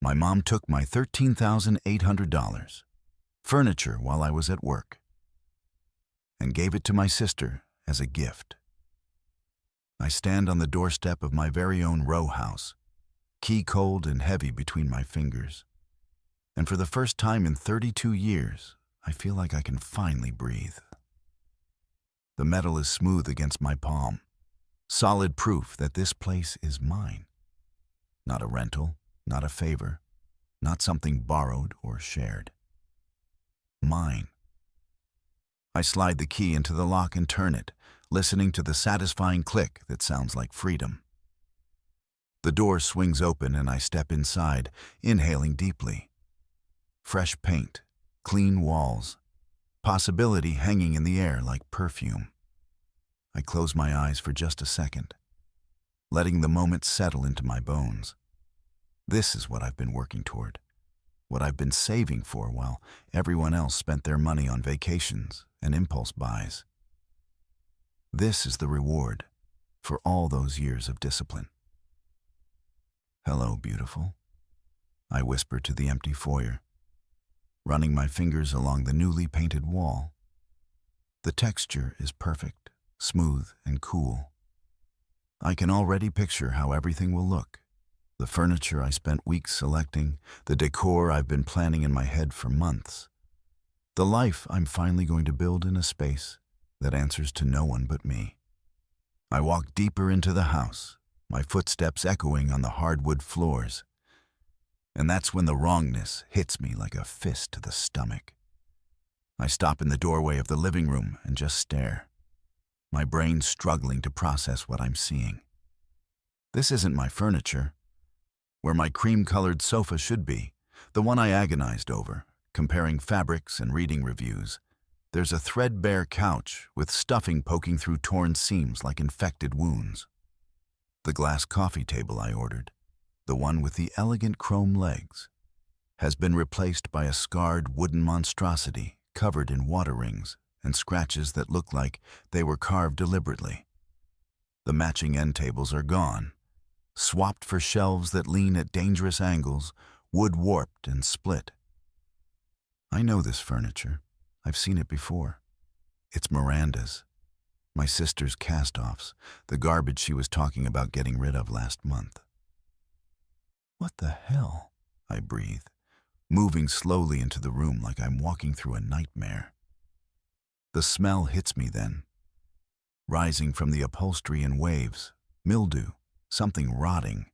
My mom took my $13,800, furniture while I was at work, and gave it to my sister as a gift. I stand on the doorstep of my very own row house, key cold and heavy between my fingers. And for the first time in 32 years, I feel like I can finally breathe. The metal is smooth against my palm, solid proof that this place is mine. Not a rental, not a favor, not something borrowed or shared. Mine. I slide the key into the lock and turn it, listening to the satisfying click that sounds like freedom. The door swings open and I step inside, inhaling deeply. Fresh paint, clean walls, possibility hanging in the air like perfume. I close my eyes for just a second, letting the moment settle into my bones. This is what I've been working toward, what I've been saving for while everyone else spent their money on vacations and impulse buys. This is the reward for all those years of discipline. "Hello, beautiful," I whisper to the empty foyer, running my fingers along the newly painted wall. The texture is perfect, smooth and cool. I can already picture how everything will look. The furniture I spent weeks selecting, the decor I've been planning in my head for months. The life I'm finally going to build in a space that answers to no one but me. I walk deeper into the house, my footsteps echoing on the hardwood floors. And that's when the wrongness hits me like a fist to the stomach. I stop in the doorway of the living room and just stare, my brain struggling to process what I'm seeing. This isn't my furniture. Where my cream-colored sofa should be, the one I agonized over, comparing fabrics and reading reviews, there's a threadbare couch with stuffing poking through torn seams like infected wounds. The glass coffee table I ordered, the one with the elegant chrome legs, has been replaced by a scarred wooden monstrosity covered in water rings and scratches that look like they were carved deliberately. The matching end tables are gone, swapped for shelves that lean at dangerous angles, wood warped and split. I know this furniture. I've seen it before. It's Miranda's, my sister's cast-offs, the garbage she was talking about getting rid of last month. "What the hell?" I breathe, moving slowly into the room like I'm walking through a nightmare. The smell hits me then, rising from the upholstery in waves, mildew, something rotting.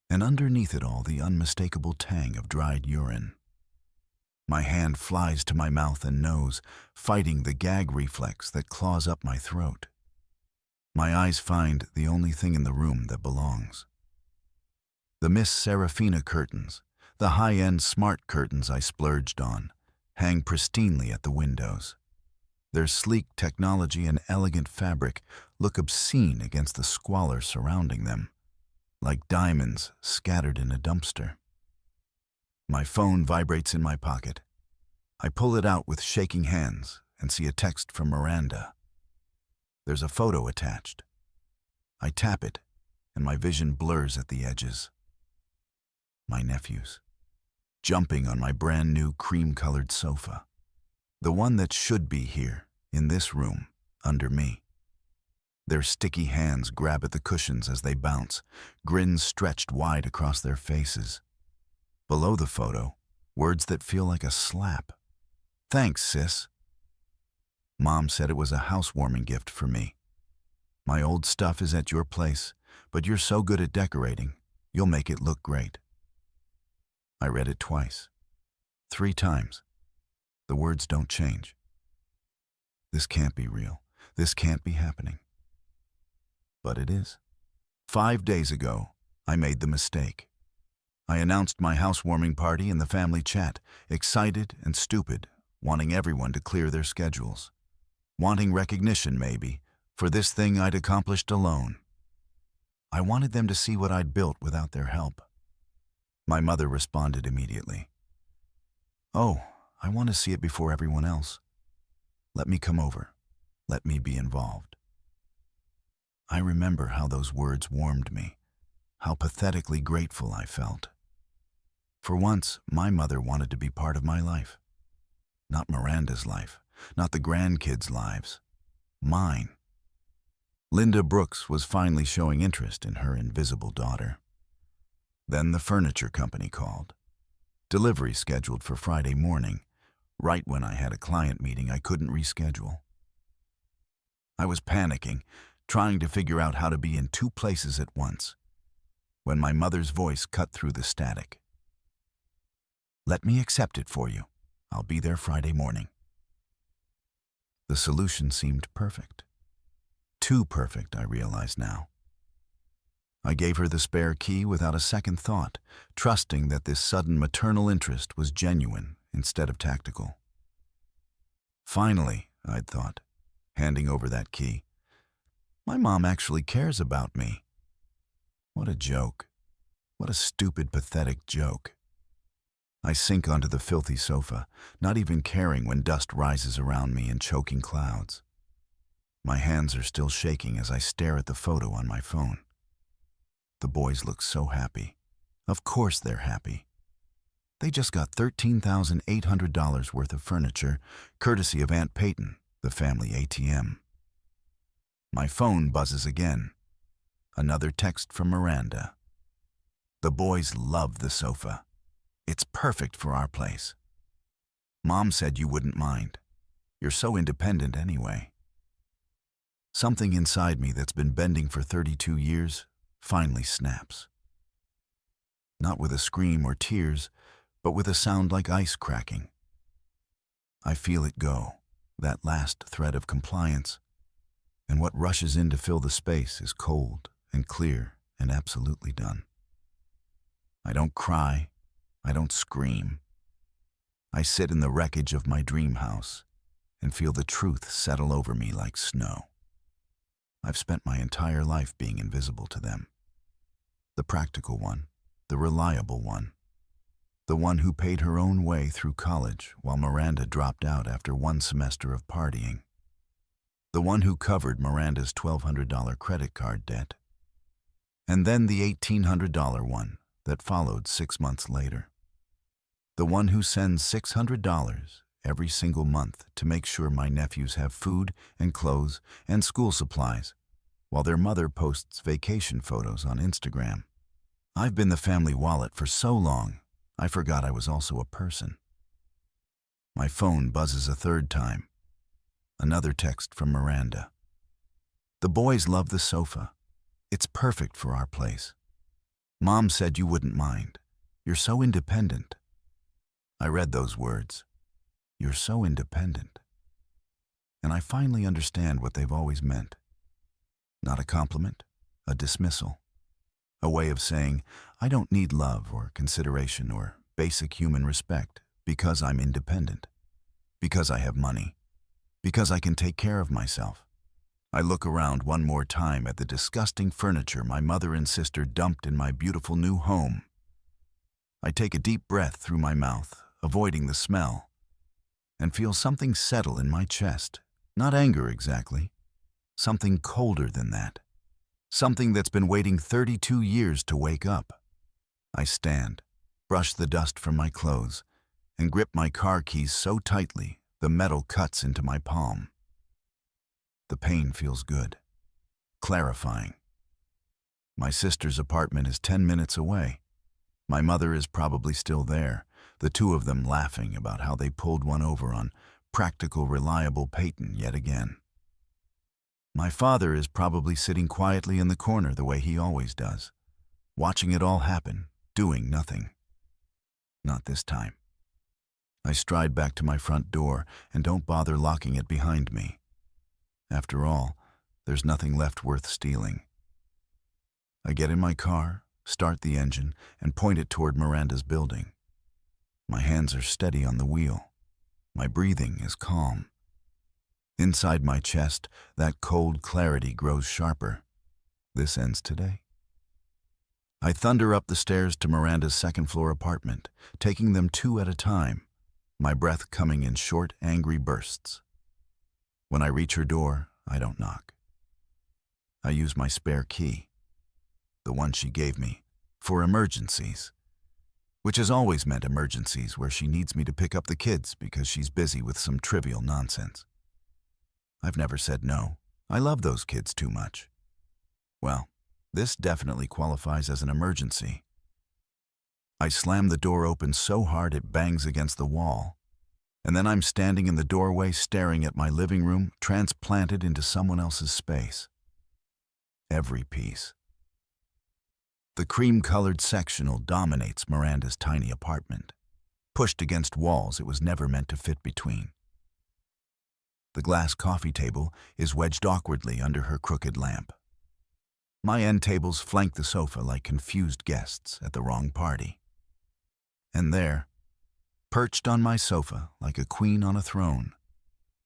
And underneath it all, the unmistakable tang of dried urine. My hand flies to my mouth and nose, fighting the gag reflex that claws up my throat. My eyes find the only thing in the room that belongs. The Miss Serafina curtains, the high-end smart curtains I splurged on, hang pristinely at the windows. Their sleek technology and elegant fabric look obscene against the squalor surrounding them, like diamonds scattered in a dumpster. My phone vibrates in my pocket. I pull it out with shaking hands and see a text from Miranda. There's a photo attached. I tap it, and my vision blurs at the edges. My nephews, jumping on my brand new cream-colored sofa. The one that should be here, in this room, under me. Their sticky hands grab at the cushions as they bounce, grins stretched wide across their faces. Below the photo, words that feel like a slap. "Thanks, sis." Mom said it was a housewarming gift for me. "My old stuff is at your place, but you're so good at decorating, you'll make it look great." I read it twice, 3 times. The words don't change. This can't be real. This can't be happening. But it is. 5 days ago, I made the mistake. I announced my housewarming party in the family chat, excited and stupid, wanting everyone to clear their schedules. Wanting recognition, maybe, for this thing I'd accomplished alone. I wanted them to see what I'd built without their help. My mother responded immediately. "Oh, I want to see it before everyone else. Let me come over. Let me be involved." I remember how those words warmed me, how pathetically grateful I felt. For once, my mother wanted to be part of my life. Not Miranda's life, not the grandkids' lives. Mine. Linda Brooks was finally showing interest in her invisible daughter. Then the furniture company called. Delivery scheduled for Friday morning, right when I had a client meeting I couldn't reschedule. I was panicking, trying to figure out how to be in two places at once, when my mother's voice cut through the static. "Let me accept it for you. I'll be there Friday morning." The solution seemed perfect. Too perfect, I realize now. I gave her the spare key without a second thought, trusting that this sudden maternal interest was genuine instead of tactical. Finally, I'd thought, handing over that key, my mom actually cares about me. What a joke. What a stupid, pathetic joke. I sink onto the filthy sofa, not even caring when dust rises around me in choking clouds. My hands are still shaking as I stare at the photo on my phone. The boys look so happy. Of course they're happy. They just got $13,800 worth of furniture, courtesy of Aunt Peyton, the family ATM. My phone buzzes again. Another text from Miranda. "The boys love the sofa. It's perfect for our place. Mom said you wouldn't mind. You're so independent anyway." Something inside me that's been bending for 32 years finally snaps. Not with a scream or tears, but with a sound like ice cracking. I feel it go, that last thread of compliance, and what rushes in to fill the space is cold and clear and absolutely done. I don't cry. I don't scream. I sit in the wreckage of my dream house and feel the truth settle over me like snow. I've spent my entire life being invisible to them. The practical one, the reliable one, the one who paid her own way through college while Miranda dropped out after one semester of partying. The one who covered Miranda's $1,200 credit card debt. And then the $1,800 one that followed 6 months later. The one who sends $600 every single month to make sure my nephews have food and clothes and school supplies, while their mother posts vacation photos on Instagram. I've been the family wallet for so long, I forgot I was also a person. My phone buzzes a third time. Another text from Miranda. "The boys love the sofa. It's perfect for our place. Mom said you wouldn't mind. You're so independent." I read those words. You're so independent. And I finally understand what they've always meant. Not a compliment, a dismissal. A way of saying, I don't need love or consideration or basic human respect because I'm independent, because I have money, because I can take care of myself. I look around one more time at the disgusting furniture my mother and sister dumped in my beautiful new home. I take a deep breath through my mouth, avoiding the smell, and feel something settle in my chest. Not anger exactly. Something colder than that. Something that's been waiting 32 years to wake up. I stand, brush the dust from my clothes, and grip my car keys so tightly the metal cuts into my palm. The pain feels good, clarifying. My sister's apartment is 10 minutes away. My mother is probably still there, the two of them laughing about how they pulled one over on practical, reliable Peyton yet again. My father is probably sitting quietly in the corner the way he always does, watching it all happen, doing nothing. Not this time. I stride back to my front door and don't bother locking it behind me. After all, there's nothing left worth stealing. I get in my car, start the engine, and point it toward Miranda's building. My hands are steady on the wheel. My breathing is calm. Inside my chest, that cold clarity grows sharper. This ends today. I thunder up the stairs to Miranda's second-floor apartment, taking them two at a time, my breath coming in short, angry bursts. When I reach her door, I don't knock. I use my spare key, the one she gave me, for emergencies. which has always meant emergencies where she needs me to pick up the kids because she's busy with some trivial nonsense. I've never said no. I love those kids too much. Well, this definitely qualifies as an emergency. I slam the door open so hard it bangs against the wall, and then I'm standing in the doorway staring at my living room transplanted into someone else's space. Every piece. The cream-colored sectional dominates Miranda's tiny apartment, pushed against walls it was never meant to fit between. The glass coffee table is wedged awkwardly under her crooked lamp. My end tables flank the sofa like confused guests at the wrong party. And there, perched on my sofa like a queen on a throne,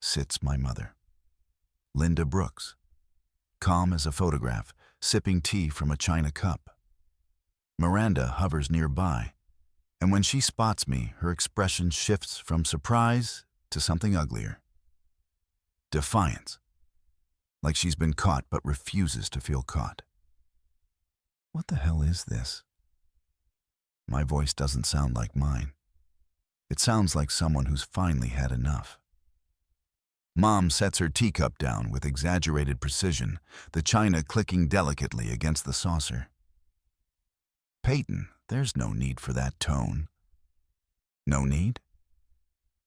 sits my mother, Linda Brooks, calm as a photograph, sipping tea from a china cup. Miranda hovers nearby, and when she spots me, her expression shifts from surprise to something uglier. Defiance, like she's been caught but refuses to feel caught. What the hell is this? My voice doesn't sound like mine. It sounds like someone who's finally had enough. Mom sets her teacup down with exaggerated precision, the china clicking delicately against the saucer. Peyton, there's no need for that tone. No need?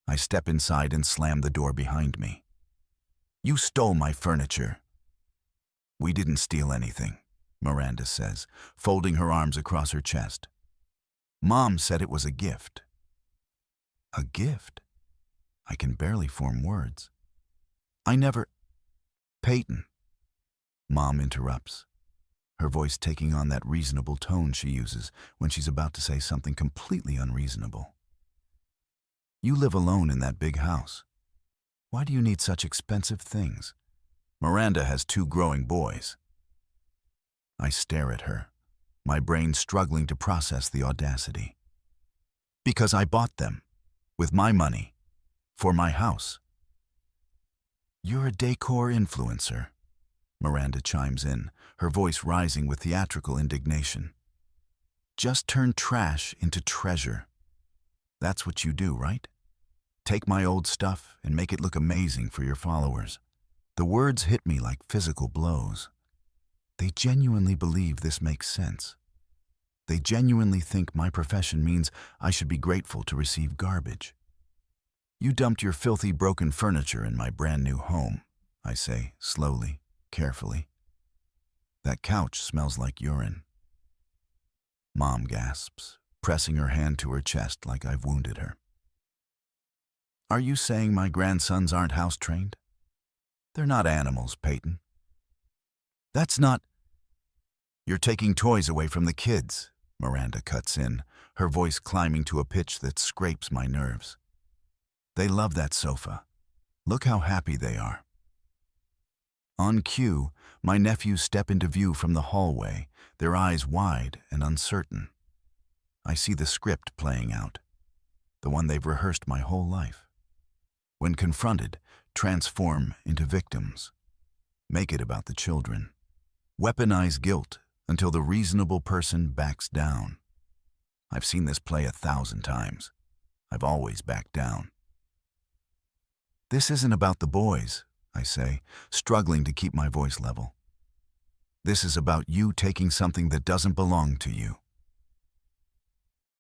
I step inside and slam the door behind me. You stole my furniture. We didn't steal anything, Miranda says, folding her arms across her chest. Mom said it was a gift. A gift? I can barely form words. I never... Peyton. Mom interrupts, her voice taking on that reasonable tone she uses when she's about to say something completely unreasonable. You live alone in that big house. Why do you need such expensive things? Miranda has 2 growing boys. I stare at her, my brain struggling to process the audacity. Because I bought them, with my money, for my house. You're a decor influencer, Miranda chimes in, her voice rising with theatrical indignation. Just turn trash into treasure. That's what you do, right? Take my old stuff and make it look amazing for your followers. The words hit me like physical blows. They genuinely believe this makes sense. They genuinely think my profession means I should be grateful to receive garbage. You dumped your filthy, broken furniture in my brand new home, I say, slowly, carefully. That couch smells like urine. Mom gasps, pressing her hand to her chest like I've wounded her. Are you saying my grandsons aren't house-trained? They're not animals, Peyton. That's not... You're taking toys away from the kids, Miranda cuts in, her voice climbing to a pitch that scrapes my nerves. They love that sofa. Look how happy they are. On cue, my nephews step into view from the hallway, their eyes wide and uncertain. I see the script playing out, the one they've rehearsed my whole life. When confronted, transform into victims. Make it about the children. Weaponize guilt until the reasonable person backs down. I've seen this play 1,000 times. I've always backed down. This isn't about the boys, I say, struggling to keep my voice level. This is about you taking something that doesn't belong to you.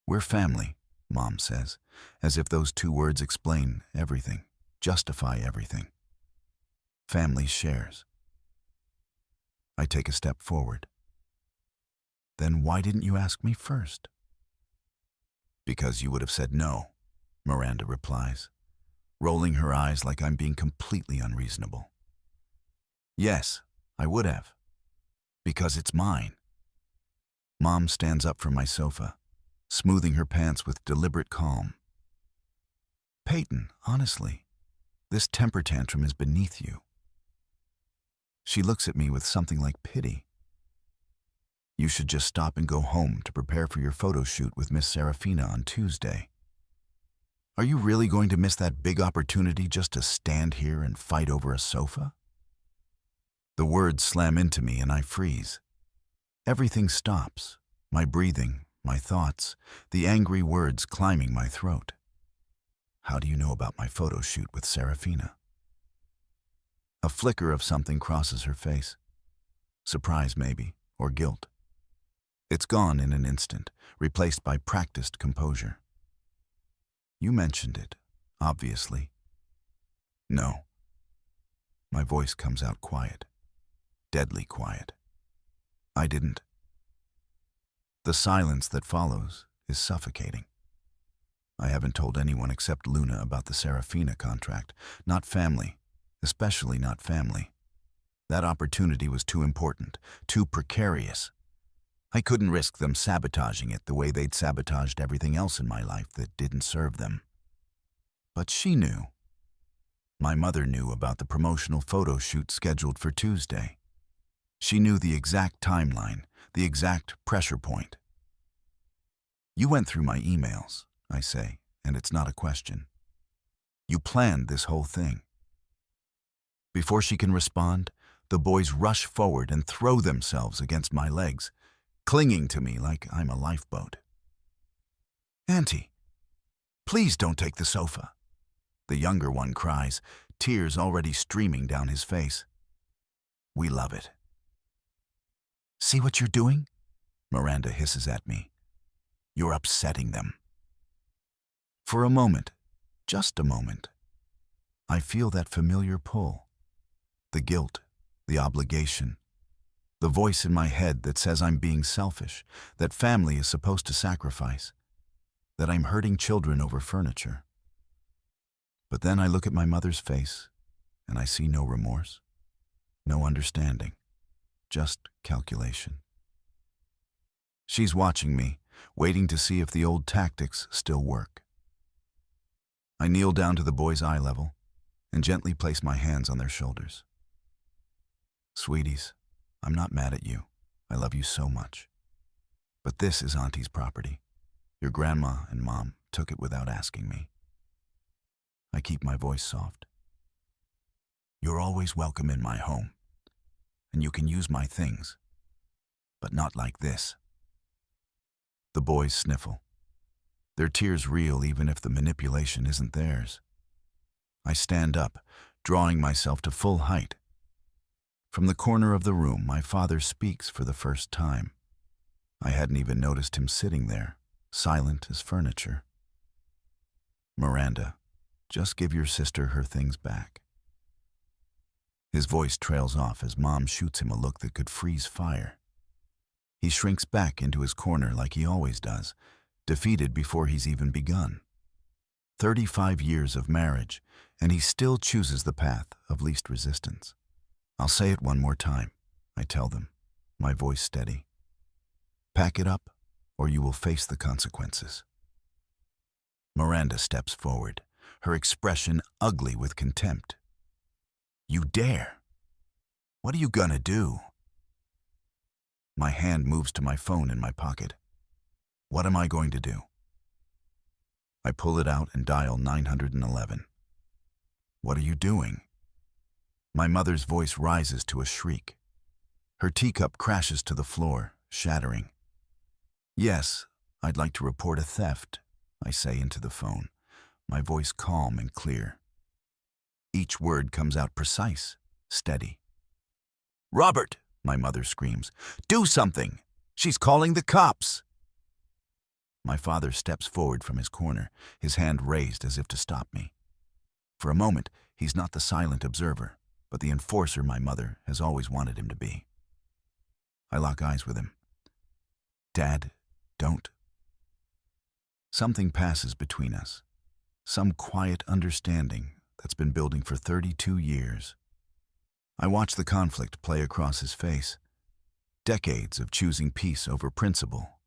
We're family, Mom says, as if those 2 words explain everything, justify everything. Family shares. I take a step forward. Then why didn't you ask me first? Because you would have said no, Miranda replies, rolling her eyes like I'm being completely unreasonable. Yes, I would have. Because it's mine. Mom stands up from my sofa, smoothing her pants with deliberate calm. Peyton, honestly, this temper tantrum is beneath you. She looks at me with something like pity. You should just stop and go home to prepare for your photo shoot with Miss Serafina on Tuesday. Are you really going to miss that big opportunity just to stand here and fight over a sofa? The words slam into me and I freeze. Everything stops. My breathing, my thoughts, the angry words climbing my throat. How do you know about my photo shoot with Serafina? A flicker of something crosses her face. Surprise, maybe, or guilt. It's gone in an instant, replaced by practiced composure. You mentioned it, obviously. No. My voice comes out quiet, deadly quiet. I didn't. The silence that follows is suffocating. I haven't told anyone except Luna about the Serafina contract, not family, especially not family. That opportunity was too important, too precarious. I couldn't risk them sabotaging it the way they'd sabotaged everything else in my life that didn't serve them. But she knew. My mother knew about the promotional photo shoot scheduled for Tuesday. She knew the exact timeline, the exact pressure point. You went through my emails, I say, and it's not a question. You planned this whole thing. Before she can respond, the boys rush forward and throw themselves against my legs, clinging to me like I'm a lifeboat. Auntie, please don't take the sofa. The younger one cries, tears already streaming down his face. We love it. See what you're doing? Miranda hisses at me. You're upsetting them. For a moment, just a moment, I feel that familiar pull. The guilt, the obligation, the voice in my head that says I'm being selfish, that family is supposed to sacrifice, that I'm hurting children over furniture. But then I look at my mother's face, and I see no remorse, no understanding, just calculation. She's watching me, waiting to see if the old tactics still work. I kneel down to the boys' eye level and gently place my hands on their shoulders. Sweeties, I'm not mad at you. I love you so much. But this is Auntie's property. Your grandma and mom took it without asking me. I keep my voice soft. You're always welcome in my home, and you can use my things, but not like this. The boys sniffle. Their tears reel even if the manipulation isn't theirs. I stand up, drawing myself to full height. From the corner of the room, my father speaks for the first time. I hadn't even noticed him sitting there, silent as furniture. Miranda, just give your sister her things back. His voice trails off as Mom shoots him a look that could freeze fire. He shrinks back into his corner like he always does, defeated before he's even begun. 35 years of marriage, and he still chooses the path of least resistance. I'll say it one more time, I tell them, my voice steady. Pack it up, or you will face the consequences. Miranda steps forward, her expression ugly with contempt. You dare? What are you gonna do? My hand moves to my phone in my pocket. What am I going to do? I pull it out and dial 911. What are you doing? My mother's voice rises to a shriek. Her teacup crashes to the floor, shattering. Yes, I'd like to report a theft, I say into the phone, my voice calm and clear. Each word comes out precise, steady. Robert, my mother screams, do something! She's calling the cops! My father steps forward from his corner, his hand raised as if to stop me. For a moment, he's not the silent observer, but the enforcer my mother has always wanted him to be. I lock eyes with him. Dad, don't. Something passes between us, some quiet understanding that's been building for 32 years. I watch the conflict play across his face. Decades of choosing peace over principle,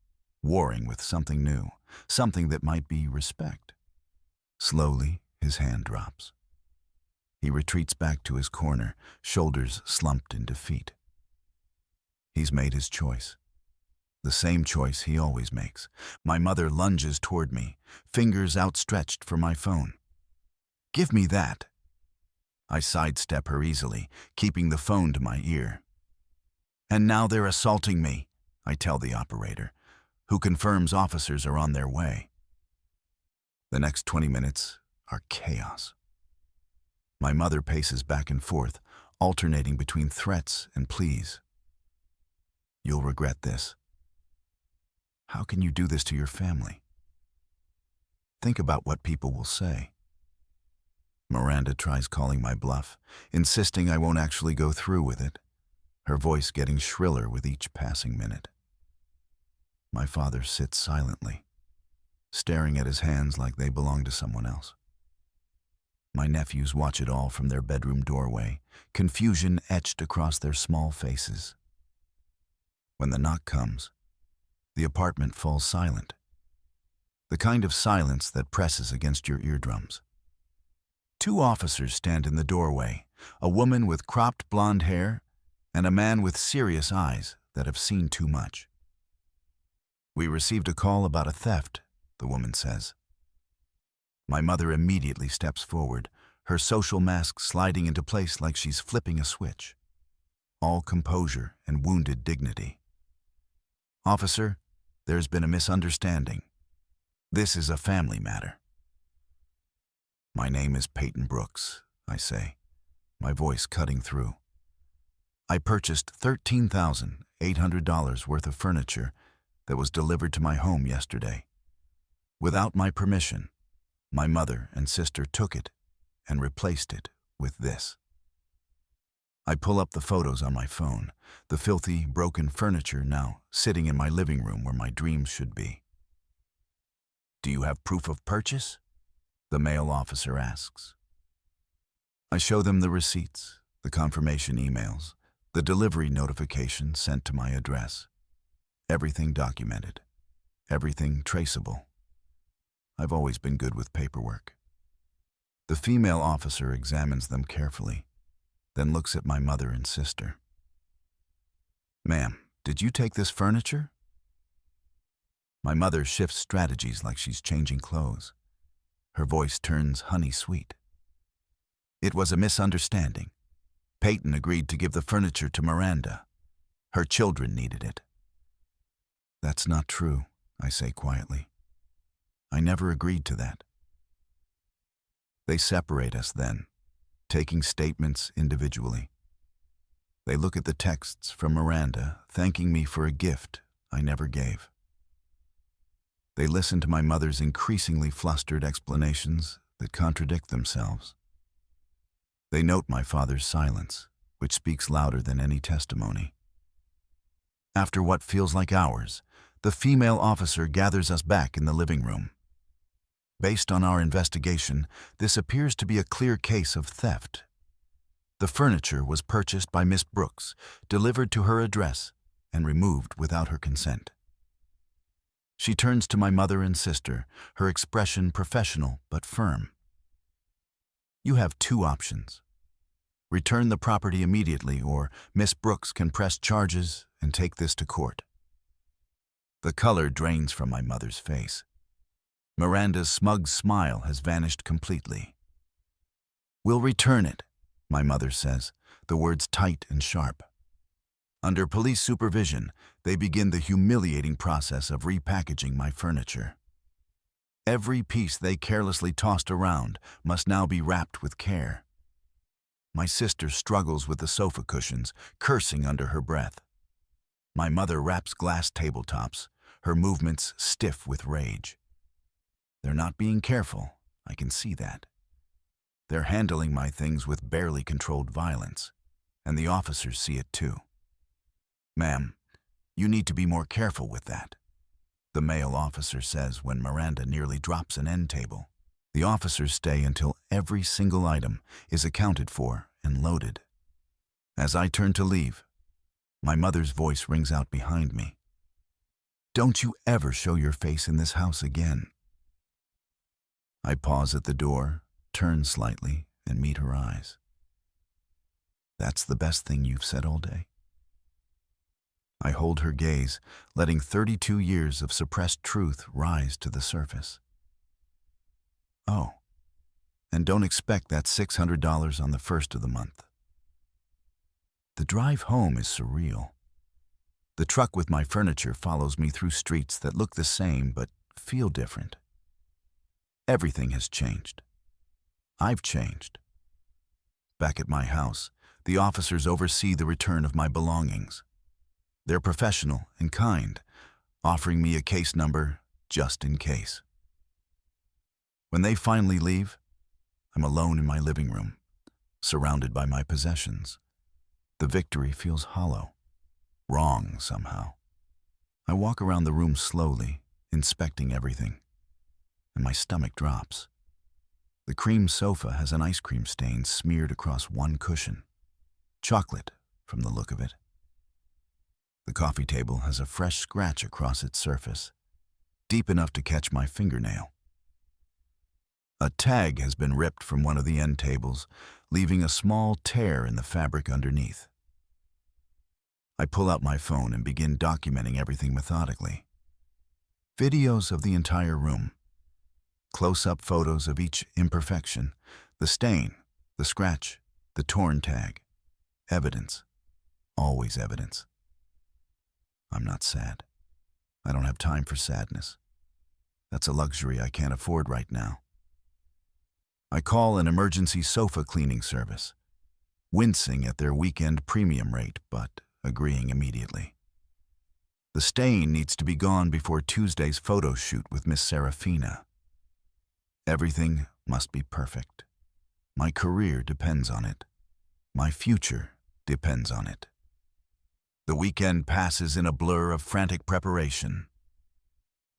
warring with something new, something that might be respect. Slowly, his hand drops. He retreats back to his corner, shoulders slumped in defeat. He's made his choice. The same choice he always makes. My mother lunges toward me, fingers outstretched for my phone. Give me that. I sidestep her easily, keeping the phone to my ear. And now they're assaulting me, I tell the operator, who confirms officers are on their way. The next 20 minutes are chaos. My mother paces back and forth, alternating between threats and pleas. You'll regret this. How can you do this to your family? Think about what people will say. Miranda tries calling my bluff, insisting I won't actually go through with it, her voice getting shriller with each passing minute. My father sits silently, staring at his hands like they belong to someone else. My nephews watch it all from their bedroom doorway, confusion etched across their small faces. When the knock comes, the apartment falls silent. The kind of silence that presses against your eardrums. 2 officers stand in the doorway, a woman with cropped blonde hair and a man with serious eyes that have seen too much. We received a call about a theft, the woman says. My mother immediately steps forward, her social mask sliding into place like she's flipping a switch. All composure and wounded dignity. Officer, there's been a misunderstanding. This is a family matter. My name is Peyton Brooks, I say, my voice cutting through. I purchased $13,800 worth of furniture that was delivered to my home yesterday. Without my permission, my mother and sister took it and replaced it with this. I pull up the photos on my phone, the filthy, broken furniture now sitting in my living room where my dreams should be. Do you have proof of purchase? The male officer asks. I show them the receipts, the confirmation emails, the delivery notification sent to my address. Everything documented, everything traceable. I've always been good with paperwork. The female officer examines them carefully, then looks at my mother and sister. Ma'am, did you take this furniture? My mother shifts strategies like she's changing clothes. Her voice turns honey-sweet. It was a misunderstanding. Peyton agreed to give the furniture to Miranda. Her children needed it. That's not true, I say quietly. I never agreed to that. They separate us then, taking statements individually. They look at the texts from Miranda, thanking me for a gift I never gave. They listen to my mother's increasingly flustered explanations that contradict themselves. They note my father's silence, which speaks louder than any testimony. After what feels like hours, the female officer gathers us back in the living room. Based on our investigation, this appears to be a clear case of theft. The furniture was purchased by Miss Brooks, delivered to her address, and removed without her consent. She turns to my mother and sister, her expression professional but firm. You have 2 options. Return the property immediately, or Miss Brooks can press charges and take this to court. The color drains from my mother's face. Miranda's smug smile has vanished completely. We'll return it, my mother says, the words tight and sharp. Under police supervision, they begin the humiliating process of repackaging my furniture. Every piece they carelessly tossed around must now be wrapped with care. My sister struggles with the sofa cushions, cursing under her breath. My mother wraps glass tabletops, her movements stiff with rage. They're not being careful, I can see that. They're handling my things with barely controlled violence, and the officers see it too. Ma'am, you need to be more careful with that, the male officer says when Miranda nearly drops an end table. The officers stay until every single item is accounted for and loaded. As I turn to leave, my mother's voice rings out behind me. Don't you ever show your face in this house again. I pause at the door, turn slightly, and meet her eyes. That's the best thing you've said all day. I hold her gaze, letting 32 years of suppressed truth rise to the surface. Oh, and don't expect that $600 on the first of the month. The drive home is surreal. The truck with my furniture follows me through streets that look the same but feel different. Everything has changed. I've changed. Back at my house, the officers oversee the return of my belongings. They're professional and kind, offering me a case number just in case. When they finally leave, I'm alone in my living room, surrounded by my possessions. The victory feels hollow, wrong somehow. I walk around the room slowly, inspecting everything, and my stomach drops. The cream sofa has an ice cream stain smeared across one cushion. Chocolate, from the look of it. The coffee table has a fresh scratch across its surface, deep enough to catch my fingernail. A tag has been ripped from one of the end tables, leaving a small tear in the fabric underneath. I pull out my phone and begin documenting everything methodically. Videos of the entire room. Close-up photos of each imperfection, the stain, the scratch, the torn tag. Evidence. Always evidence. I'm not sad. I don't have time for sadness. That's a luxury I can't afford right now. I call an emergency sofa cleaning service, wincing at their weekend premium rate, but agreeing immediately. The stain needs to be gone before Tuesday's photo shoot with Miss Serafina. Everything must be perfect. My career depends on it. My future depends on it. The weekend passes in a blur of frantic preparation.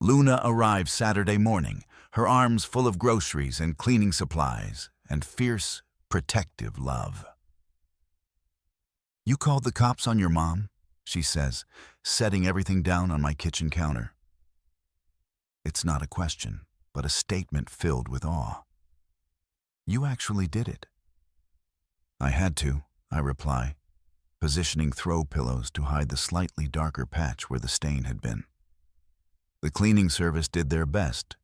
Luna arrives Saturday morning, her arms full of groceries and cleaning supplies and fierce, protective love. "You called the cops on your mom?" she says, setting everything down on my kitchen counter. It's not a question, but a statement filled with awe. "You actually did it." "I had to," I reply, positioning throw pillows to hide the slightly darker patch where the stain had been. The cleaning service did their best,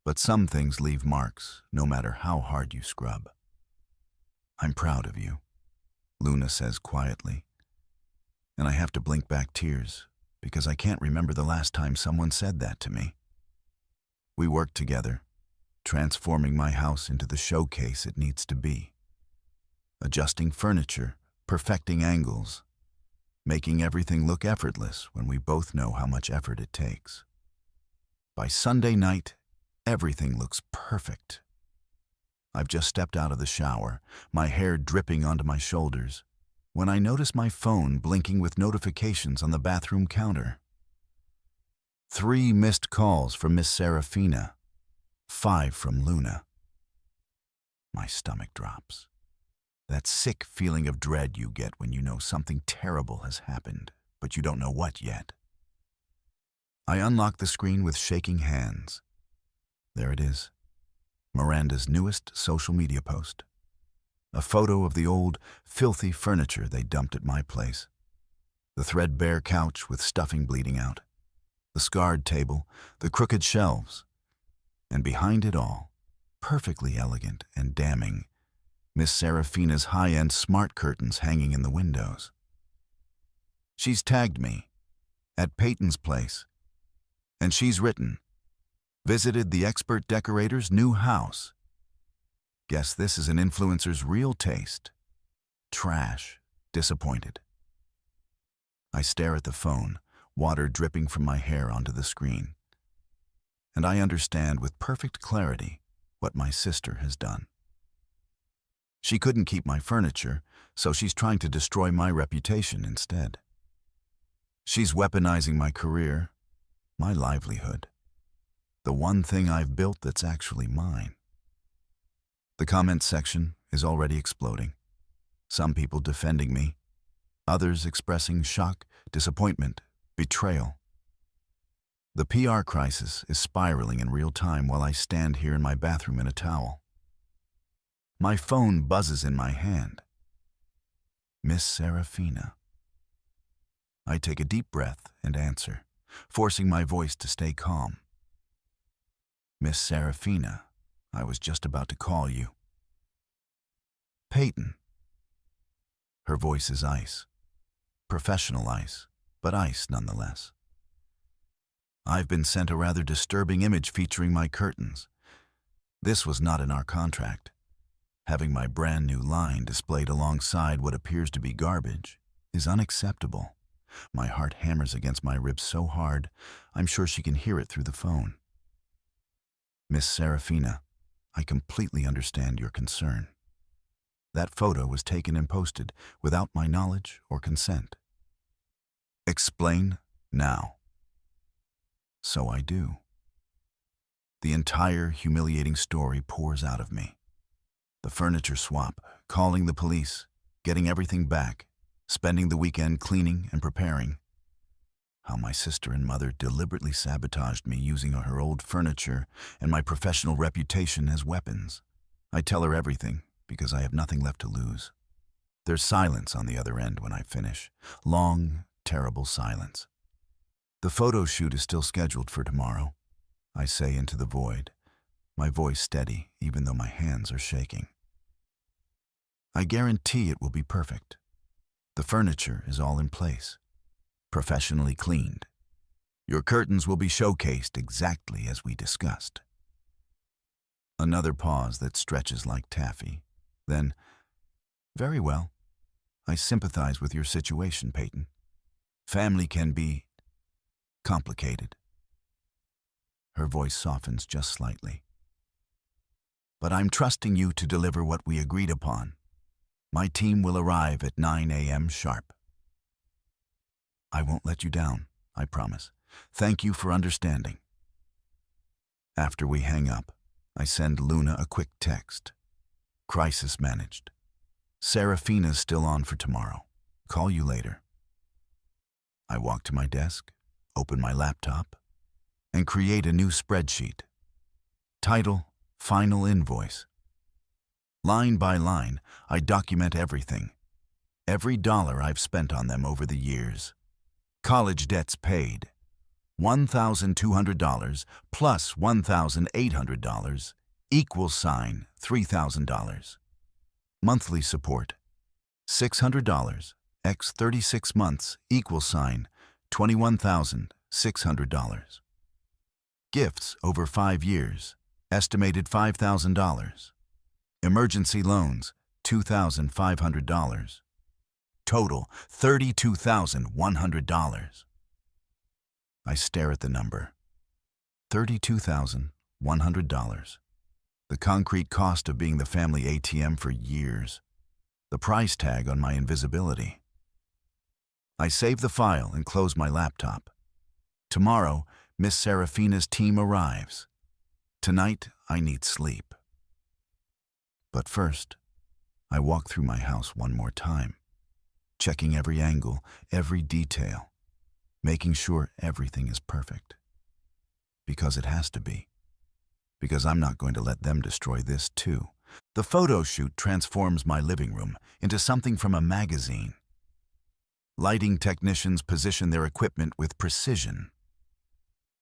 but some things leave marks, no matter how hard you scrub. "I'm proud of you," Luna says quietly, and I have to blink back tears because I can't remember the last time someone said that to me. We work together, transforming my house into the showcase it needs to be. Adjusting furniture, perfecting angles, making everything look effortless when we both know how much effort it takes. By Sunday night, everything looks perfect. I've just stepped out of the shower, my hair dripping onto my shoulders, when I notice my phone blinking with notifications on the bathroom counter. 3 missed calls from Miss Serafina, 5 from Luna. My stomach drops. That sick feeling of dread you get when you know something terrible has happened, but you don't know what yet. I unlock the screen with shaking hands. There it is, Miranda's newest social media post. A photo of the old, filthy furniture they dumped at my place. The threadbare couch with stuffing bleeding out. The scarred table, the crooked shelves. And behind it all, perfectly elegant and damning, Miss Serafina's high-end smart curtains hanging in the windows. She's tagged me, at Peyton's place, and she's written, "Visited the expert decorator's new house. Guess this is an influencer's real taste. Trash. Disappointed." I stare at the phone, water dripping from my hair onto the screen. And I understand with perfect clarity what my sister has done. She couldn't keep my furniture, so she's trying to destroy my reputation instead. She's weaponizing my career, my livelihood, the one thing I've built that's actually mine. The comment section is already exploding. Some people defending me, others expressing shock, disappointment, betrayal. The PR crisis is spiraling in real time while I stand here in my bathroom in a towel. My phone buzzes in my hand. Miss Serafina. I take a deep breath and answer, forcing my voice to stay calm. "Miss Serafina, I was just about to call you." "Peyton." Her voice is ice, professional ice, but ice nonetheless. I've been sent a rather disturbing image featuring my curtains. This was not in our contract. Having my brand new line displayed alongside what appears to be garbage is unacceptable. My heart hammers against my ribs so hard, I'm sure she can hear it through the phone. Miss Serafina, I completely understand your concern. That photo was taken and posted without my knowledge or consent. Explain now. So I do. The entire humiliating story pours out of me. The furniture swap, calling the police, getting everything back, spending the weekend cleaning and preparing. How my sister and mother deliberately sabotaged me using her old furniture and my professional reputation as weapons. I tell her everything because I have nothing left to lose. There's silence on the other end when I finish. Long, terrible silence. The photo shoot is still scheduled for tomorrow, I say into the void, my voice steady even though my hands are shaking. I guarantee it will be perfect. The furniture is all in place, professionally cleaned. Your curtains will be showcased exactly as we discussed. Another pause that stretches like taffy. Then, very well. I sympathize with your situation, Peyton. Family can be complicated. Her voice softens just slightly. But I'm trusting you to deliver what we agreed upon. My team will arrive at 9 a.m. sharp. I won't let you down, I promise. Thank you for understanding. After we hang up, I send Luna a quick text. Crisis managed. Serafina's still on for tomorrow. Call you later. I walk to my desk, open my laptop, and create a new spreadsheet. Title, Final Invoice. Line by line, I document everything. Every dollar I've spent on them over the years. College debts paid. $1,200 plus $1,800 equals sign $3,000. Monthly support. $600 x 36 months equals sign $21,600. Gifts over 5 years. Estimated $5,000. Emergency loans, $2,500. Total, $32,100. I stare at the number. $32,100. The concrete cost of being the family ATM for years. The price tag on my invisibility. I save the file and close my laptop. Tomorrow, Miss Serafina's team arrives. Tonight, I need sleep. But first, I walk through my house one more time, checking every angle, every detail, making sure everything is perfect. Because it has to be. Because I'm not going to let them destroy this too. The photo shoot transforms my living room into something from a magazine. Lighting technicians position their equipment with precision.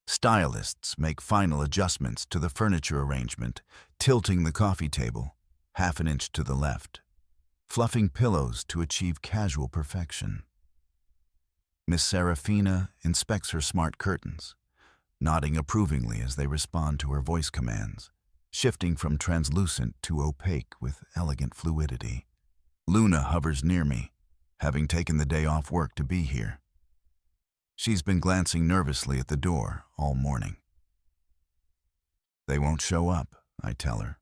Stylists make final adjustments to the furniture arrangement, tilting the coffee table half an inch to the left, fluffing pillows to achieve casual perfection. Miss Serafina inspects her smart curtains, nodding approvingly as they respond to her voice commands, shifting from translucent to opaque with elegant fluidity. Luna hovers near me, having taken the day off work to be here. She's been glancing nervously at the door all morning. They won't show up, I tell her,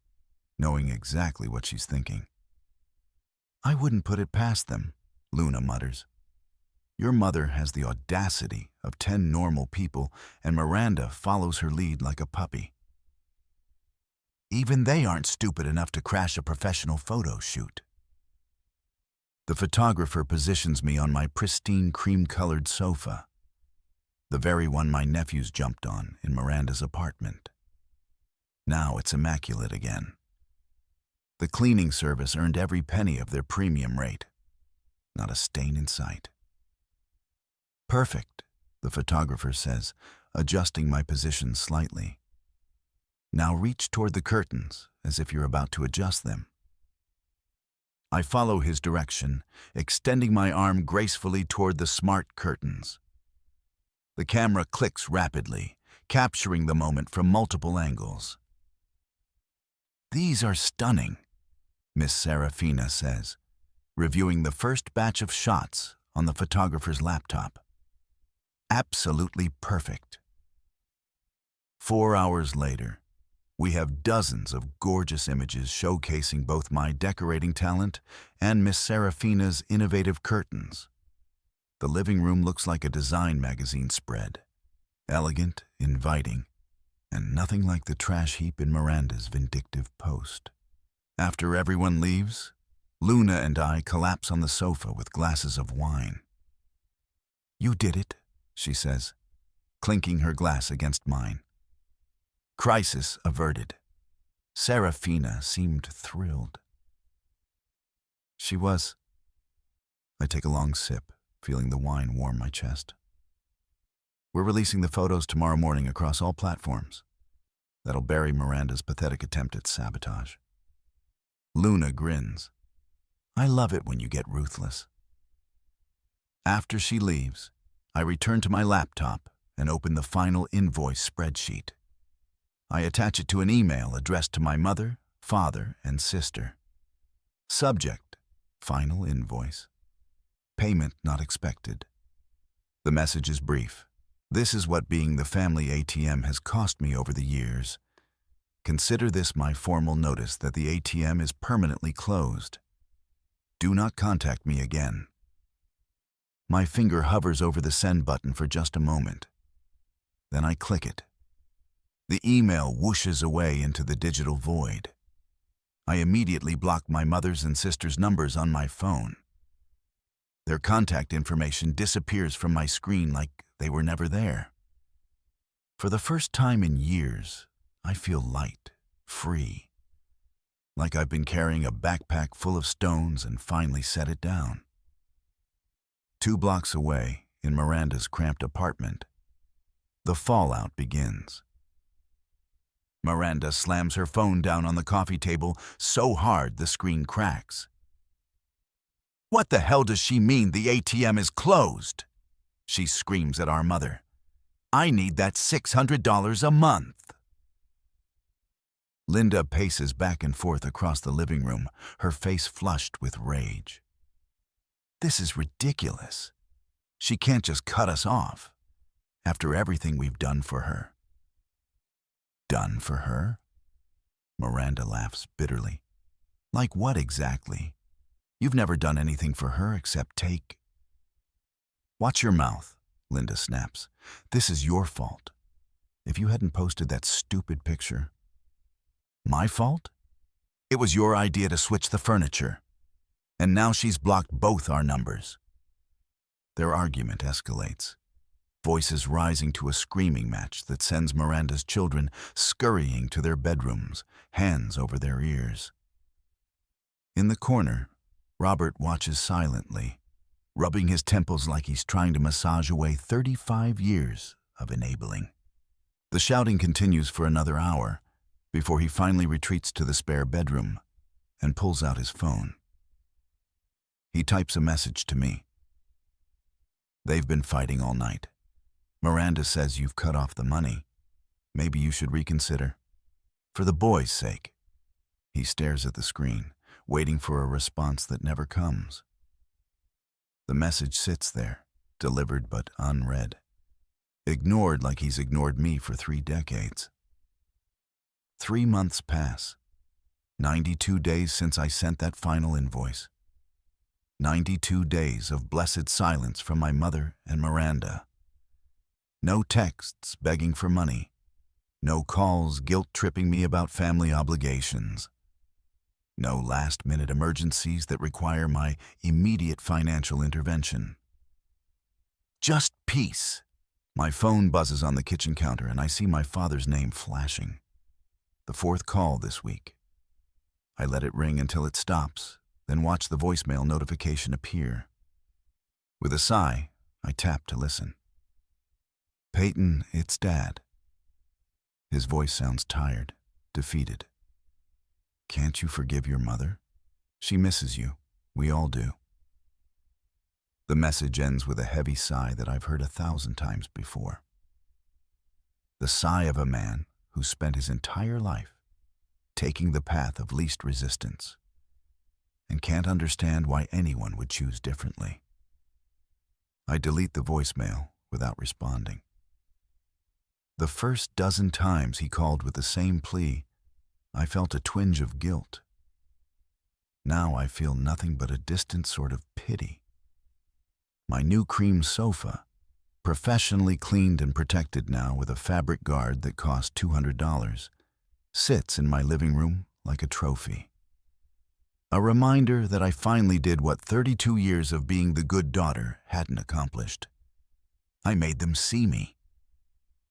knowing exactly what she's thinking. I wouldn't put it past them, Luna mutters. Your mother has the audacity of 10 normal people, and Miranda follows her lead like a puppy. Even they aren't stupid enough to crash a professional photo shoot. The photographer positions me on my pristine cream-colored sofa, the very one my nephews jumped on in Miranda's apartment. Now it's immaculate again. The cleaning service earned every penny of their premium rate. Not a stain in sight. Perfect, the photographer says, adjusting my position slightly. Now reach toward the curtains, as if you're about to adjust them. I follow his direction, extending my arm gracefully toward the smart curtains. The camera clicks rapidly, capturing the moment from multiple angles. "These are stunning," Miss Serafina says, reviewing the first batch of shots on the photographer's laptop. "Absolutely perfect." 4 hours later, we have dozens of gorgeous images showcasing both my decorating talent and Miss Serafina's innovative curtains. The living room looks like a design magazine spread, elegant, inviting, and nothing like the trash heap in Miranda's vindictive post. After everyone leaves, Luna and I collapse on the sofa with glasses of wine. "You did it," she says, clinking her glass against mine. Crisis averted. Serafina seemed thrilled. She was. I take a long sip, feeling the wine warm my chest. "We're releasing the photos tomorrow morning across all platforms. That'll bury Miranda's pathetic attempt at sabotage." Luna grins. "I love it when you get ruthless." After she leaves, I return to my laptop and open the final invoice spreadsheet. I attach it to an email addressed to my mother, father, and sister. Subject: Final invoice. Payment not expected. The message is brief. "This is what being the family ATM has cost me over the years. Consider this my formal notice that the ATM is permanently closed. Do not contact me again." My finger hovers over the send button for just a moment. Then I click it. The email whooshes away into the digital void. I immediately block my mother's and sister's numbers on my phone. Their contact information disappears from my screen like they were never there. For the first time in years, I feel light, free, like I've been carrying a backpack full of stones and finally set it down. 2 blocks away, in Miranda's cramped apartment, the fallout begins. Miranda slams her phone down on the coffee table so hard the screen cracks. "What the hell does she mean the ATM is closed?" she screams at our mother. "I need that $600 a month." Linda paces back and forth across the living room, her face flushed with rage. "This is ridiculous. She can't just cut us off, after everything we've done for her." "Done for her?" Miranda laughs bitterly. "Like what exactly? You've never done anything for her except take—" "Watch your mouth," Linda snaps. "This is your fault. If you hadn't posted that stupid picture—" "My fault? It was your idea to switch the furniture. And now she's blocked both our numbers." Their argument escalates, voices rising to a screaming match that sends Miranda's children scurrying to their bedrooms, hands over their ears. In the corner, Robert watches silently, rubbing his temples like he's trying to massage away 35 years of enabling. The shouting continues for another hour before he finally retreats to the spare bedroom and pulls out his phone. He types a message to me. "They've been fighting all night. Miranda says you've cut off the money. Maybe you should reconsider. For the boys' sake." He stares at the screen, waiting for a response that never comes. The message sits there, delivered but unread. Ignored like he's ignored me for 3 decades. 3 months pass. 92 days since I sent that final invoice. 92 days of blessed silence from my mother and Miranda. No texts begging for money. No calls guilt-tripping me about family obligations. No last-minute emergencies that require my immediate financial intervention. Just peace. My phone buzzes on the kitchen counter and I see my father's name flashing. The 4th call this week. I let it ring until it stops, then watch the voicemail notification appear. With a sigh, I tap to listen. "Peyton, it's Dad." His voice sounds tired, defeated. "Can't you forgive your mother? She misses you. We all do." The message ends with a heavy sigh that I've heard 1,000 times before. The sigh of a man who spent his entire life taking the path of least resistance and can't understand why anyone would choose differently. I delete the voicemail without responding. The first dozen times he called with the same plea, I felt a twinge of guilt. Now I feel nothing but a distant sort of pity. My new cream sofa, professionally cleaned and protected now with a fabric guard that cost $200, sits in my living room like a trophy. A reminder that I finally did what 32 years of being the good daughter hadn't accomplished. I made them see me.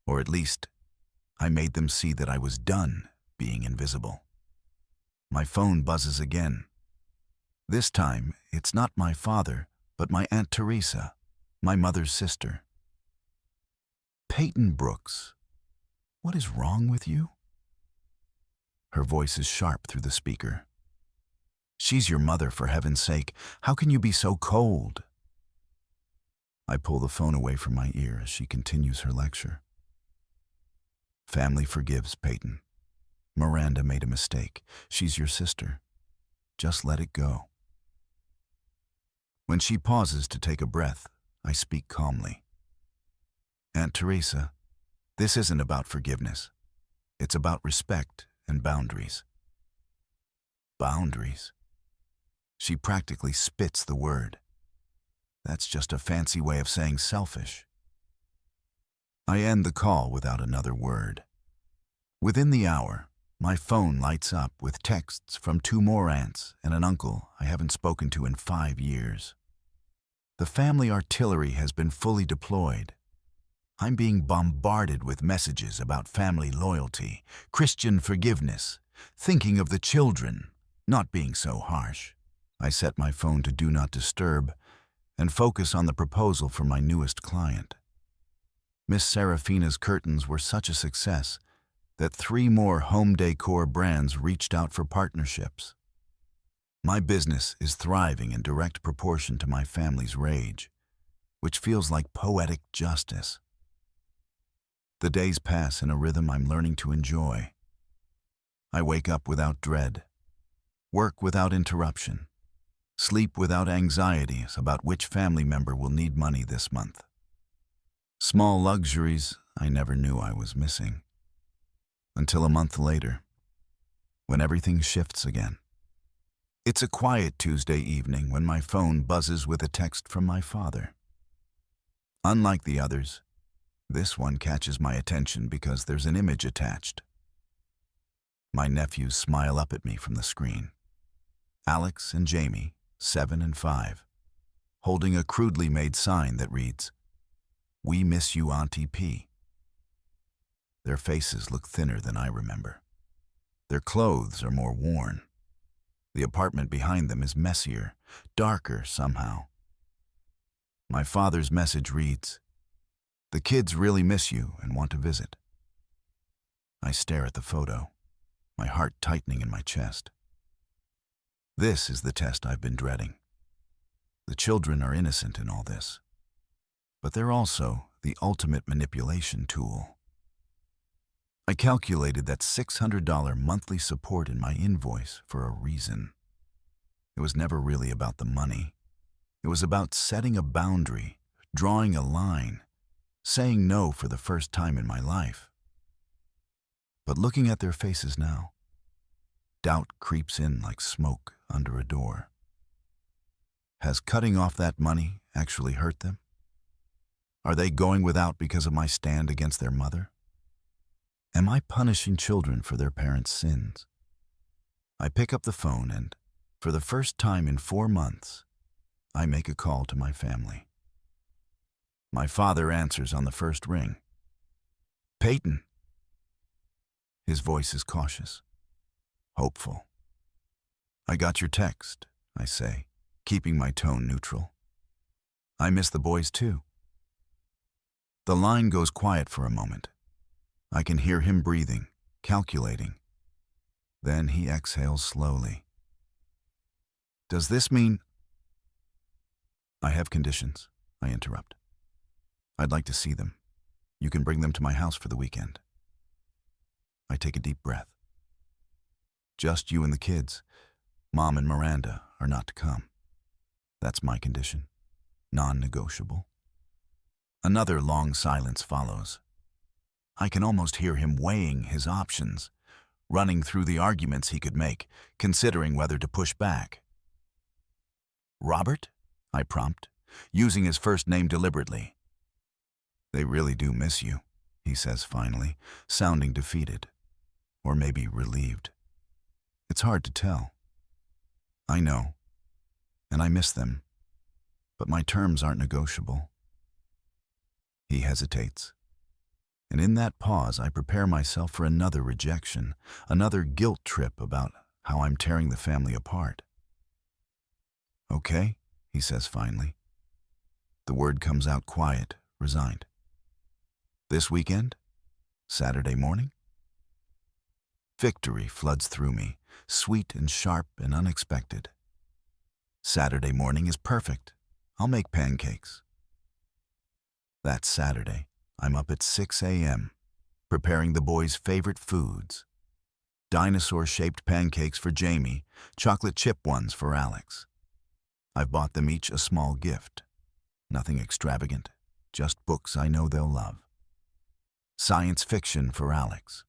Or at least, I made them see that I was done being invisible. My phone buzzes again. This time, it's not my father, but my Aunt Teresa, my mother's sister. Peyton Brooks, what is wrong with you? Her voice is sharp through the speaker. She's your mother, for heaven's sake. How can you be so cold? I pull the phone away from my ear as she continues her lecture. Family forgives, Peyton. Miranda made a mistake. She's your sister. Just let it go. When she pauses to take a breath, I speak calmly. Aunt Teresa, this isn't about forgiveness. It's about respect and boundaries. Boundaries? She practically spits the word. That's just a fancy way of saying selfish. I end the call without another word. Within the hour, my phone lights up with texts from 2 more aunts and an uncle I haven't spoken to in 5 years. The family artillery has been fully deployed. I'm being bombarded with messages about family loyalty, Christian forgiveness, thinking of the children, not being so harsh. I set my phone to Do Not Disturb and focus on the proposal for my newest client. Miss Serafina's curtains were such a success that 3 more home decor brands reached out for partnerships. My business is thriving in direct proportion to my family's rage, which feels like poetic justice. The days pass in a rhythm I'm learning to enjoy. I wake up without dread, work without interruption, sleep without anxieties about which family member will need money this month. Small luxuries I never knew I was missing. Until a month later, when everything shifts again. It's a quiet Tuesday evening when my phone buzzes with a text from my father. Unlike the others, this one catches my attention because there's an image attached. My nephews smile up at me from the screen. Alex and Jamie, 7 and 5, holding a crudely made sign that reads, "We miss you, Auntie P." Their faces look thinner than I remember. Their clothes are more worn. The apartment behind them is messier, darker somehow. My father's message reads, "The kids really miss you and want to visit." I stare at the photo, my heart tightening in my chest. This is the test I've been dreading. The children are innocent in all this, but they're also the ultimate manipulation tool. I calculated that $600 monthly support in my invoice for a reason. It was never really about the money. It was about setting a boundary, drawing a line, saying no for the first time in my life. But looking at their faces now, doubt creeps in like smoke under a door. Has cutting off that money actually hurt them? Are they going without because of my stand against their mother? Am I punishing children for their parents' sins? I pick up the phone and, for the first time in 4 months, I make a call to my family. My father answers on the first ring. "Peyton." His voice is cautious, hopeful. "I got your text," I say, keeping my tone neutral. "I miss the boys too." The line goes quiet for a moment. I can hear him breathing, calculating. Then he exhales slowly. "Does this mean—" I have conditions, I interrupt. I'd like to see them. You can bring them to my house for the weekend. I take a deep breath. Just you and the kids. Mom and Miranda are not to come. That's my condition. Non-negotiable. Another long silence follows. I can almost hear him weighing his options, running through the arguments he could make, considering whether to push back. Robert? I prompt, using his first name deliberately. They really do miss you, he says finally, sounding defeated. Or maybe relieved. It's hard to tell. I know, and I miss them, but my terms aren't negotiable. He hesitates, and in that pause I prepare myself for another rejection, another guilt trip about how I'm tearing the family apart. Okay, he says finally. The word comes out quiet, resigned. This weekend? Saturday morning? Victory floods through me, sweet and sharp and unexpected. Saturday morning is perfect. I'll make pancakes. That Saturday, I'm up at 6 a.m., preparing the boys' favorite foods. Dinosaur-shaped pancakes for Jamie, chocolate chip ones for Alex. I've bought them each a small gift. Nothing extravagant, just books I know they'll love. Science fiction for Alex.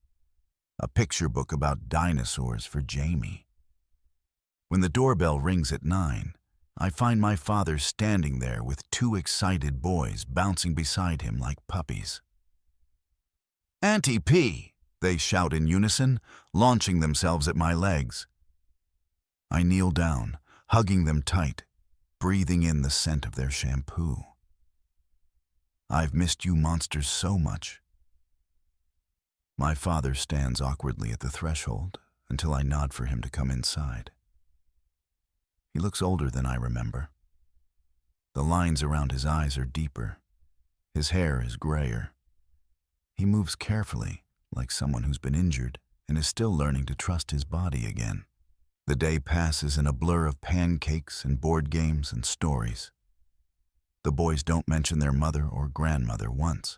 A picture book about dinosaurs for Jamie. When the doorbell rings at 9, I find my father standing there with two excited boys bouncing beside him like puppies. "Auntie P!" they shout in unison, launching themselves at my legs. I kneel down, hugging them tight, breathing in the scent of their shampoo. I've missed you monsters so much. My father stands awkwardly at the threshold until I nod for him to come inside. He looks older than I remember. The lines around his eyes are deeper. His hair is grayer. He moves carefully, like someone who's been injured and is still learning to trust his body again. The day passes in a blur of pancakes and board games and stories. The boys don't mention their mother or grandmother once,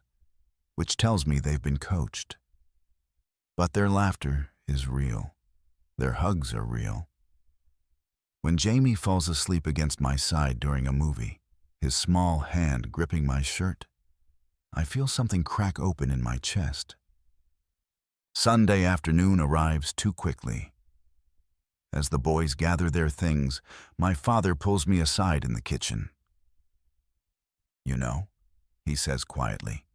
which tells me they've been coached. But their laughter is real. Their hugs are real. When Jamie falls asleep against my side during a movie, his small hand gripping my shirt, I feel something crack open in my chest. Sunday afternoon arrives too quickly. As the boys gather their things, my father pulls me aside in the kitchen. "You know," he says quietly,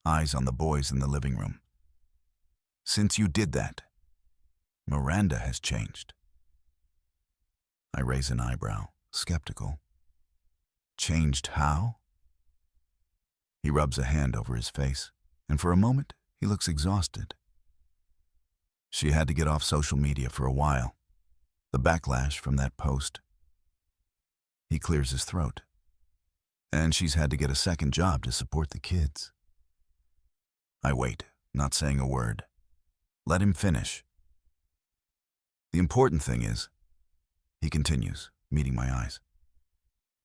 eyes on the boys in the living room. "Since you did that, Miranda has changed." I raise an eyebrow, skeptical. Changed how? He rubs a hand over his face, and for a moment, he looks exhausted. She had to get off social media for a while. The backlash from that post. He clears his throat. And she's had to get a second job to support the kids. I wait, not saying a word. Let him finish. The important thing is, he continues, meeting my eyes.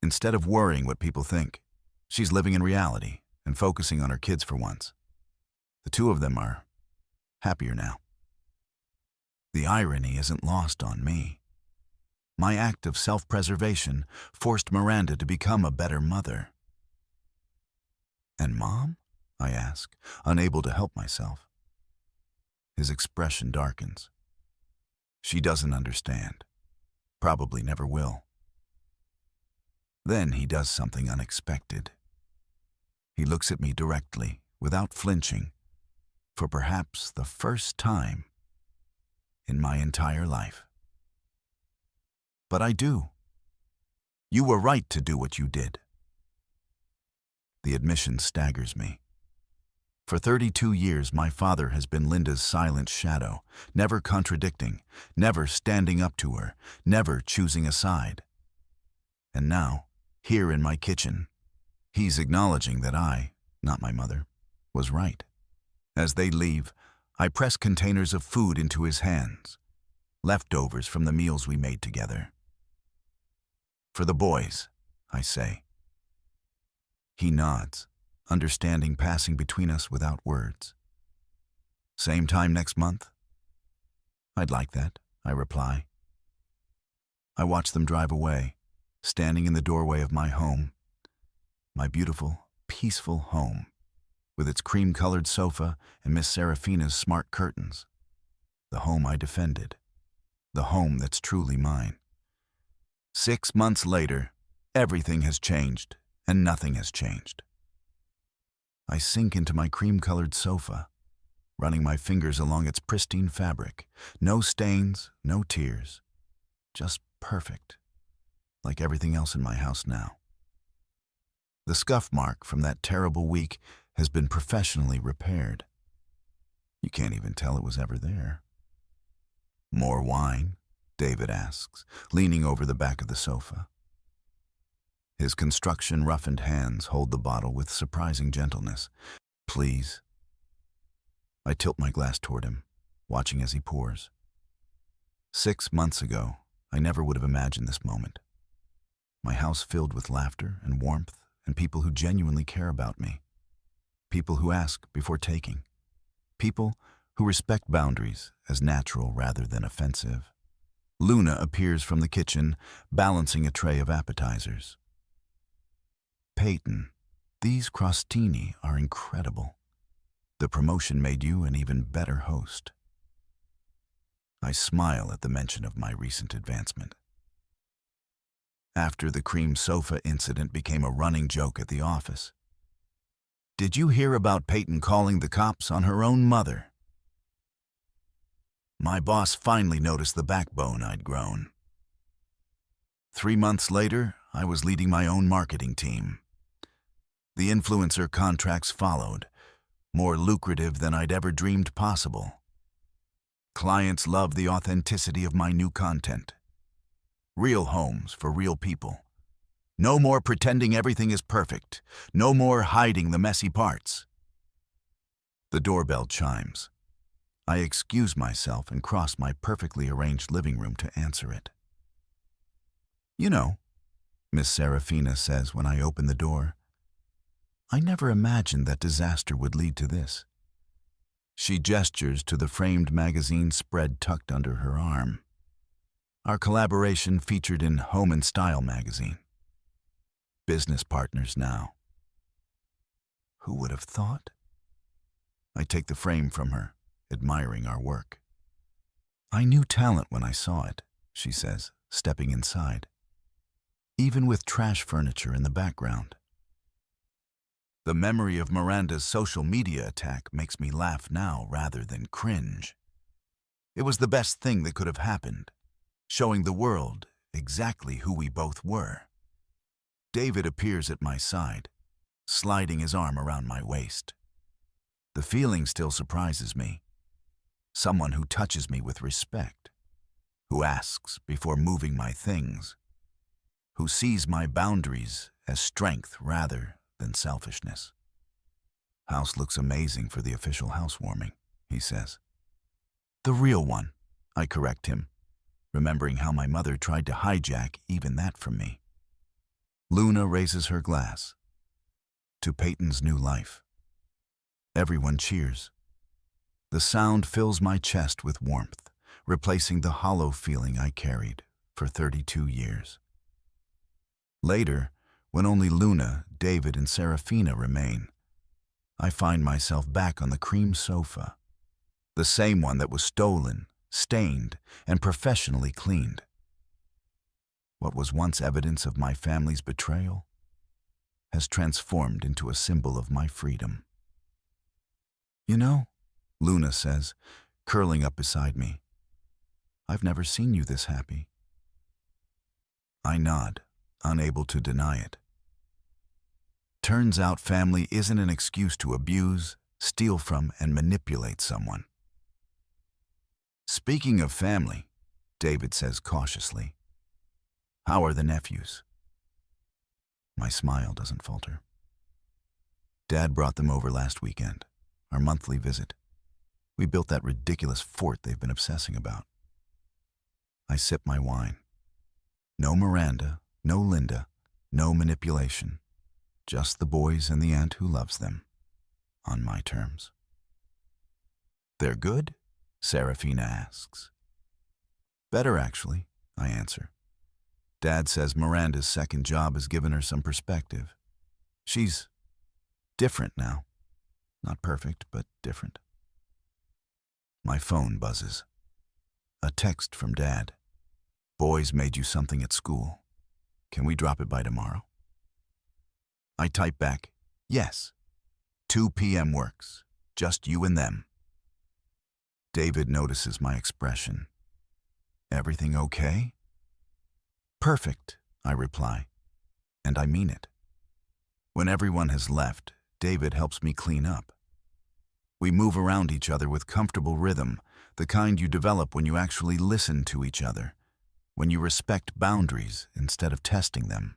Instead of worrying what people think, she's living in reality and focusing on her kids for once. The two of them are happier now. The irony isn't lost on me. My act of self-preservation forced Miranda to become a better mother. "And Mom?" I ask, unable to help myself. His expression darkens. She doesn't understand. Probably never will. Then he does something unexpected. He looks at me directly, without flinching, for perhaps the first time in my entire life. "But I do. You were right to do what you did." The admission staggers me. For 32 years, my father has been Linda's silent shadow, never contradicting, never standing up to her, never choosing a side. And now, here in my kitchen, he's acknowledging that I, not my mother, was right. As they leave, I press containers of food into his hands, leftovers from the meals we made together. "For the boys," I say, He nods, understanding passing between us without words. Same time next month? I'd like that, I reply. I watch them drive away, standing in the doorway of my home. My beautiful, peaceful home, with its cream-colored sofa and Miss Serafina's smart curtains. The home I defended. The home that's truly mine. 6 months later, everything has changed, and nothing has changed. I sink into my cream-colored sofa, running my fingers along its pristine fabric. No stains, no tears. Just perfect, like everything else in my house now. The scuff mark from that terrible week has been professionally repaired. You can't even tell it was ever there. More wine? David asks, leaning over the back of the sofa. His construction-roughened hands hold the bottle with surprising gentleness. Please. I tilt my glass toward him, watching as he pours. 6 months ago, I never would have imagined this moment. My house filled with laughter and warmth and people who genuinely care about me. People who ask before taking. People who respect boundaries as natural rather than offensive. Luna appears from the kitchen, balancing a tray of appetizers. Peyton, these crostini are incredible. The promotion made you an even better host. I smile at the mention of my recent advancement. After the cream sofa incident became a running joke at the office. Did you hear about Peyton calling the cops on her own mother? My boss finally noticed the backbone I'd grown. 3 months later, I was leading my own marketing team. The influencer contracts followed, more lucrative than I'd ever dreamed possible. Clients love the authenticity of my new content. Real homes for real people. No more pretending everything is perfect. No more hiding the messy parts. The doorbell chimes. I excuse myself and cross my perfectly arranged living room to answer it. You know, Miss Serafina says when I open the door, I never imagined that disaster would lead to this. She gestures to the framed magazine spread tucked under her arm. Our collaboration featured in Home and Style magazine. Business partners now. Who would have thought? I take the frame from her, admiring our work. I knew talent when I saw it, she says, stepping inside. Even with trash furniture in the background. The memory of Miranda's social media attack makes me laugh now rather than cringe. It was the best thing that could have happened, showing the world exactly who we both were. David appears at my side, sliding his arm around my waist. The feeling still surprises me. Someone who touches me with respect, who asks before moving my things, who sees my boundaries as strength rather than selfishness. House looks amazing for the official housewarming, he says. The real one, I correct him, remembering how my mother tried to hijack even that from me. Luna raises her glass. To Peyton's new life. Everyone cheers. The sound fills my chest with warmth, replacing the hollow feeling I carried for 32 years. Later, when only Luna, David, and Serafina remain, I find myself back on the cream sofa, the same one that was stolen, stained, and professionally cleaned. What was once evidence of my family's betrayal has transformed into a symbol of my freedom. You know, Luna says, curling up beside me, I've never seen you this happy. I nod, unable to deny it. Turns out family isn't an excuse to abuse, steal from, and manipulate someone. Speaking of family, David says cautiously, how are the nephews? My smile doesn't falter. Dad brought them over last weekend, our monthly visit. We built that ridiculous fort they've been obsessing about. I sip my wine. No Miranda, no Linda, no manipulation. Just the boys and the aunt who loves them. On my terms. They're good? Serafina asks. Better, actually, I answer. Dad says Miranda's second job has given her some perspective. She's different now. Not perfect, but different. My phone buzzes. A text from Dad. Boys made you something at school. Can we drop it by tomorrow? I type back, yes. 2 p.m. works. Just you and them. David notices my expression. Everything okay? Perfect, I reply. And I mean it. When everyone has left, David helps me clean up. We move around each other with comfortable rhythm, the kind you develop when you actually listen to each other, when you respect boundaries instead of testing them.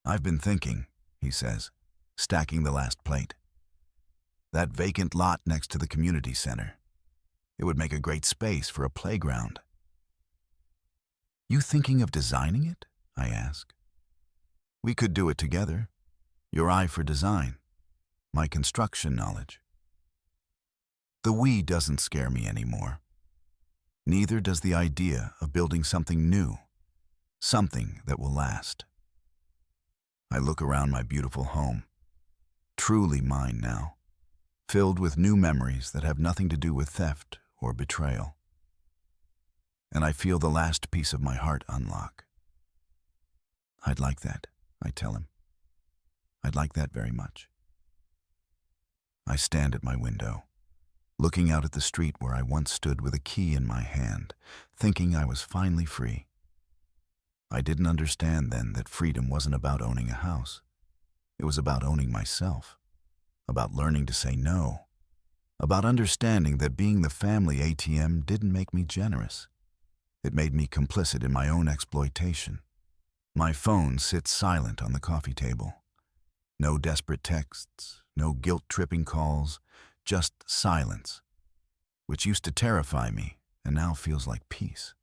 I've been thinking, he says, stacking the last plate. That vacant lot next to the community center. It would make a great space for a playground. You thinking of designing it? I ask. We could do it together. Your eye for design, my construction knowledge. The we doesn't scare me anymore. Neither does the idea of building something new, something that will last. I look around my beautiful home, truly mine now, filled with new memories that have nothing to do with theft or betrayal. And I feel the last piece of my heart unlock. I'd like that, I tell him. I'd like that very much. I stand at my window, looking out at the street where I once stood with a key in my hand, thinking I was finally free. I didn't understand then that freedom wasn't about owning a house. It was about owning myself, about learning to say no, about understanding that being the family ATM didn't make me generous. It made me complicit in my own exploitation. My phone sits silent on the coffee table. No desperate texts, no guilt-tripping calls, just silence, which used to terrify me and now feels like peace.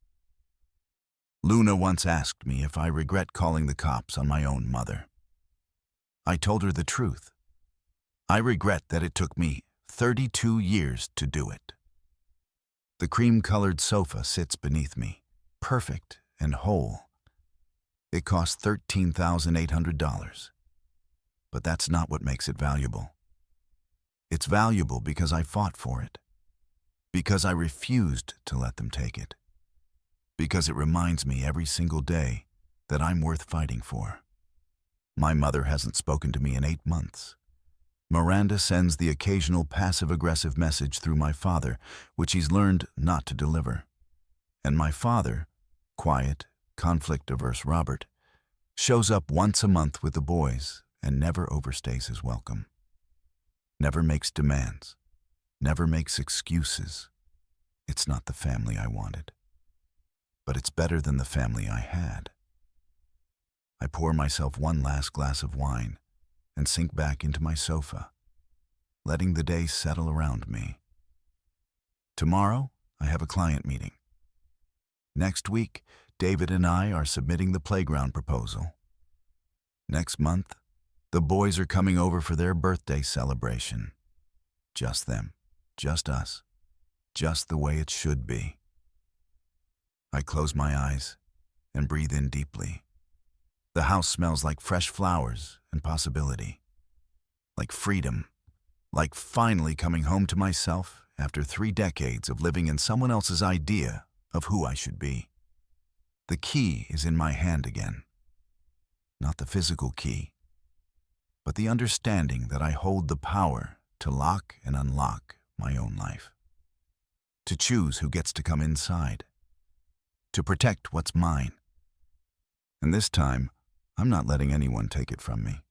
Luna once asked me if I regret calling the cops on my own mother. I told her the truth. I regret that it took me 32 years to do it. The cream-colored sofa sits beneath me, perfect and whole. It cost $13,800. But that's not what makes it valuable. It's valuable because I fought for it, because I refused to let them take it, because it reminds me every single day that I'm worth fighting for. My mother hasn't spoken to me in 8 months. Miranda sends the occasional passive-aggressive message through my father, which he's learned not to deliver. And my father, quiet, conflict-averse Robert, shows up once a month with the boys and never overstays his welcome. Never makes demands, never makes excuses. It's not the family I wanted, but it's better than the family I had. I pour myself one last glass of wine and sink back into my sofa, letting the day settle around me. Tomorrow, I have a client meeting. Next week, David and I are submitting the playground proposal. Next month, the boys are coming over for their birthday celebration. Just them, just us, just the way it should be. I close my eyes and breathe in deeply. The house smells like fresh flowers and possibility, like freedom, like finally coming home to myself after 3 decades of living in someone else's idea of who I should be. The key is in my hand again. Not the physical key, but the understanding that I hold the power to lock and unlock my own life. To choose who gets to come inside. To protect what's mine. And this time, I'm not letting anyone take it from me.